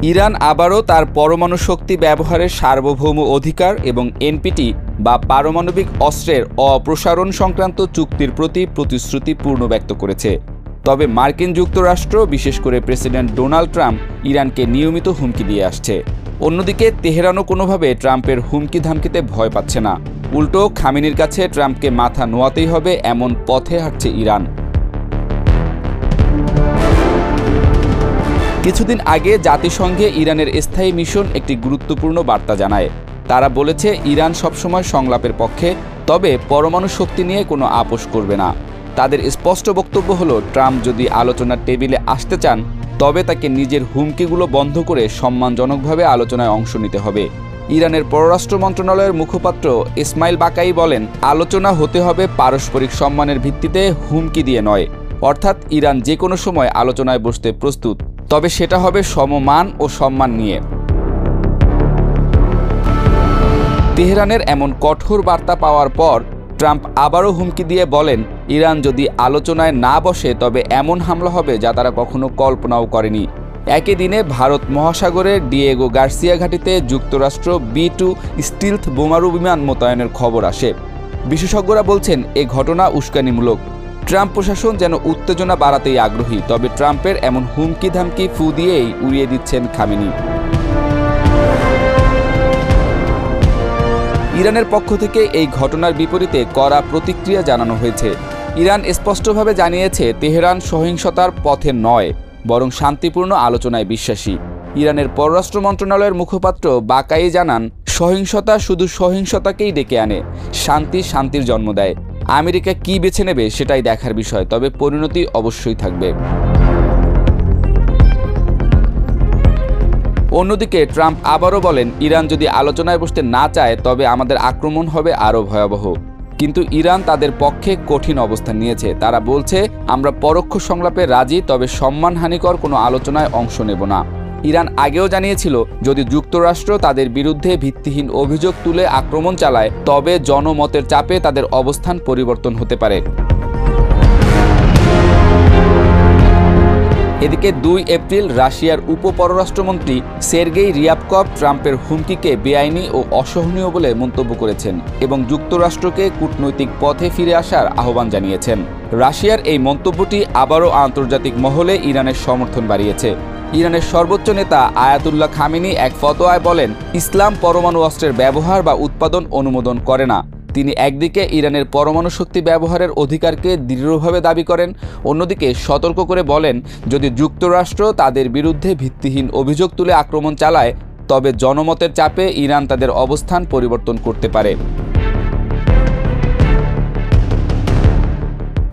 Iran আবারও তার পরমাণু শক্তি ব্যবহারের সার্বভৌম অধিকার এবং এনপিটি বা পারমাণবিক অস্ত্রের অপ্রসারণ সংক্রান্ত চুক্তির প্রতি প্রতিশ্রুতি পূর্ণ ব্যক্ত করেছে। তবে মার্কিন যুক্তরাষ্ট্র, বিশেষ করে প্রেসিডেন্ট ডোনাল্ড ট্রাম্প ইরানকে নিয়মিত হুমকি দিয়ে আসছে। অন্যদিকে তেহরানও কোনোভাবে ট্রাম্পের হুমকি ধামকিতে ভয় পাচ্ছে না। উল্টো খামেনির কাছে ট্রাম্পকে মাথা নোয়াতেই হবে এমন পথে হাঁটছে ইরান। কিছুদিন আগে জাতিসংঘে ইরানের স্থায়ী মিশন একটি গুরুত্বপূর্ণ বার্তা জানায়। তারা বলেছে ইরান সবসময় সংলাপের পক্ষে, তবে পরমাণু শক্তি নিয়ে কোনো আপোষ করবে না। তাদের স্পষ্ট বক্তব্য হলো, ট্রাম্প যদি আলোচনার টেবিলে আসতে চান তবে তাকে নিজের হুমকিগুলো বন্ধ করে সম্মানজনকভাবে আলোচনায় অংশ নিতে হবে। ইরানের পররাষ্ট্র মন্ত্রণালয়ের মুখপাত্র ইসমাইল বাকাই বলেন, আলোচনা হতে হবে পারস্পরিক সম্মানের ভিত্তিতে, হুমকি দিয়ে নয়। অর্থাৎ ইরান যে কোনো সময় আলোচনায় বসতে প্রস্তুত, তবে সেটা হবে সমমান ও সম্মান নিয়ে। তেহরানের এমন কঠোর বার্তা পাওয়ার পর ট্রাম্প আবারও হুমকি দিয়ে বলেন, ইরান যদি আলোচনায় না বসে তবে এমন হামলা হবে যা তারা কখনো কল্পনাও করেনি। একই দিনে ভারত মহাসাগরের ডিয়েগো গার্সিয়া ঘাঁটিতে যুক্তরাষ্ট্র B-2 স্টিলথ বোমারু বিমান মোতায়েনের খবর আসে। বিশেষজ্ঞরা বলছেন এ ঘটনা উস্কানিমূলক। ট্রাম্প প্রশাসন যেন উত্তেজনা বাড়াতেই আগ্রহী, তবে ট্রাম্পের এমন হুমকি ধামকি ফু দিয়েই উড়িয়ে দিচ্ছেন খামেনি। ইরানের পক্ষ থেকে এই ঘটনার বিপরীতে কড়া প্রতিক্রিয়া জানানো হয়েছে। ইরান স্পষ্টভাবে জানিয়েছে তেহরান সহিংসতার পথে নয়, বরং শান্তিপূর্ণ আলোচনায় বিশ্বাসী। ইরানের পররাষ্ট্র মন্ত্রণালয়ের মুখপাত্র বাকাই জানান, সহিংসতা শুধু সহিংসতাকেই ডেকে আনে, শান্তি শান্তির জন্ম দেয়। আমেরিকা কি বেছে নেবে সেটাই দেখার বিষয়, তবে পরিণতি অবশ্যই থাকবে। অন্যদিকে ট্রাম্প আবারও বলেন, ইরান যদি আলোচনায় বসতে না চায় তবে আমাদের আক্রমণ হবে আরও ভয়াবহ। কিন্তু ইরান তাদের পক্ষে কঠিন অবস্থান নিয়েছে। তারা বলছে, আমরা পরোক্ষ সংলাপে রাজি, তবে সম্মানহানিকর কোনো আলোচনায় অংশ নেব না। ইরান আগেও জানিয়েছিল, যদি যুক্তরাষ্ট্র তাদের বিরুদ্ধে ভিত্তিহীন অভিযোগ তুলে আক্রমণ চালায় তবে জনমতের চাপে তাদের অবস্থান পরিবর্তন হতে পারে। এদিকে 2 এপ্রিল রাশিয়ার উপপররাষ্ট্রমন্ত্রী সের্গেই রিয়াবকভ ট্রাম্পের হুমকিকে বেআইনি ও অসহনীয় বলে মন্তব্য করেছেন এবং যুক্তরাষ্ট্রকে কূটনৈতিক পথে ফিরে আসার আহ্বান জানিয়েছেন। রাশিয়ার এই মন্তব্যটি আবারও আন্তর্জাতিক মহলে ইরানের সমর্থন বাড়িয়েছে। ইরানের সর্বোচ্চ নেতা আয়াতুল্লাহ খামেনি এক ফতোয়ায় বলেন, ইসলাম পরমাণু অস্ত্রের ব্যবহার বা উৎপাদন অনুমোদন করে না। তিনি একদিকে ইরানের পরমাণু শক্তি ব্যবহারের অধিকারকে দৃঢ়ভাবে দাবি করেন, অন্যদিকে সতর্ক করে বলেন, যদি যুক্তরাষ্ট্র তাদের বিরুদ্ধে ভিত্তিহীন অভিযোগ তুলে আক্রমণ চালায় তবে জনমতের চাপে ইরান তাদের অবস্থান পরিবর্তন করতে পারে।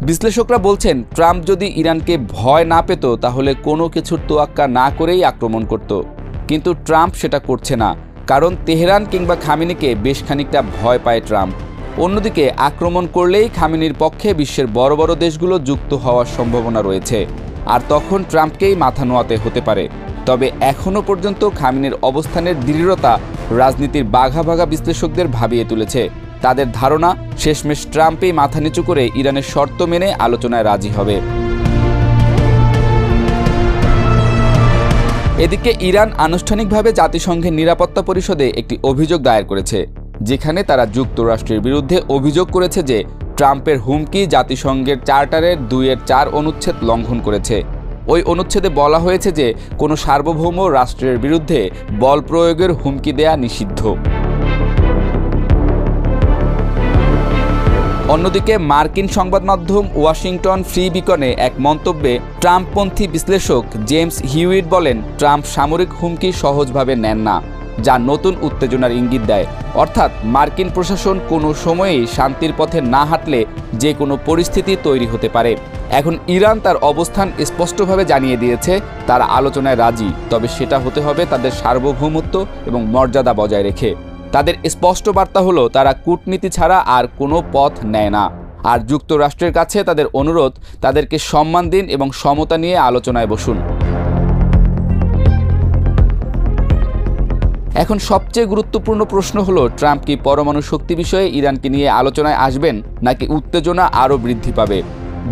বিশ্লেষকরা বলছেন, ট্রাম্প যদি ইরানকে ভয় না পেত তাহলে কোনো কিছুর তোয়াক্কা না করেই আক্রমণ করত। কিন্তু ট্রাম্প সেটা করছে না, কারণ তেহরান কিংবা খামেনিকে বেশ খানিকটা ভয় পায় ট্রাম্প। অন্যদিকে আক্রমণ করলেই খামেনির পক্ষে বিশ্বের বড় বড় দেশগুলো যুক্ত হওয়ার সম্ভাবনা রয়েছে, আর তখন ট্রাম্পকেই মাথা নোয়াতে হতে পারে। তবে এখনও পর্যন্ত খামেনির অবস্থানের দৃঢ়তা রাজনীতির বাঘা বাঘা বিশ্লেষকদের ভাবিয়ে তুলেছে। তাদের ধারণা, শেষমেশ ট্রাম্পই মাথা নিচু করে ইরানের শর্ত মেনে আলোচনায় রাজি হবে। এদিকে ইরান আনুষ্ঠানিকভাবে জাতিসংঘের নিরাপত্তা পরিষদে একটি অভিযোগ দায়ের করেছে, যেখানে তারা যুক্তরাষ্ট্রের বিরুদ্ধে অভিযোগ করেছে যে ট্রাম্পের হুমকি জাতিসংঘের চার্টারের 2-4 অনুচ্ছেদ লঙ্ঘন করেছে। ওই অনুচ্ছেদে বলা হয়েছে যে কোনো সার্বভৌম রাষ্ট্রের বিরুদ্ধে বল প্রয়োগের হুমকি দেয়া নিষিদ্ধ। অন্যদিকে মার্কিন সংবাদ মাধ্যম ওয়াশিংটন ফ্রি বিকনে এক মন্তব্যে ট্রাম্পপন্থী বিশ্লেষক জেমস হিউইট বলেন, ট্রাম্প সামরিক হুমকি সহজভাবে নেন না, যা নতুন উত্তেজনার ইঙ্গিত দেয়। অর্থাৎ মার্কিন প্রশাসন কোনো সময়েই শান্তির পথে না হাঁটলে যে কোনো পরিস্থিতি তৈরি হতে পারে। এখন ইরান তার অবস্থান স্পষ্টভাবে জানিয়ে দিয়েছে, তারা আলোচনায় রাজি, তবে সেটা হতে হবে তাদের সার্বভৌমত্ব এবং মর্যাদা বজায় রেখে। তাদের স্পষ্ট বার্তা হলো, তারা কূটনীতি ছাড়া আর কোনো পথ নেয় না। আর যুক্তরাষ্ট্রের কাছে তাদের অনুরোধ, তাদেরকে সম্মান দিন এবং সমতা নিয়ে আলোচনায় বসুন। এখন সবচেয়ে গুরুত্বপূর্ণ প্রশ্ন হলো, ট্রাম্প কি পরমাণু শক্তি বিষয়ে ইরানকে নিয়ে আলোচনায় আসবেন, নাকি উত্তেজনা আরও বৃদ্ধি পাবে?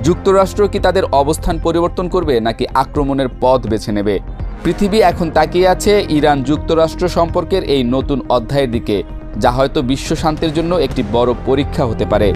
যুক্তরাষ্ট্র কি তাদের অবস্থান পরিবর্তন করবে, নাকি আক্রমণের পথ বেছে নেবে? পৃথিবী এখন তাকিয়ে আছে ইরান যুক্তরাষ্ট্র সম্পর্কের এই নতুন অধ্যায়ের দিকে, যা হয়তো বিশ্ব শান্তির জন্য একটি বড় পরীক্ষা হতে পারে।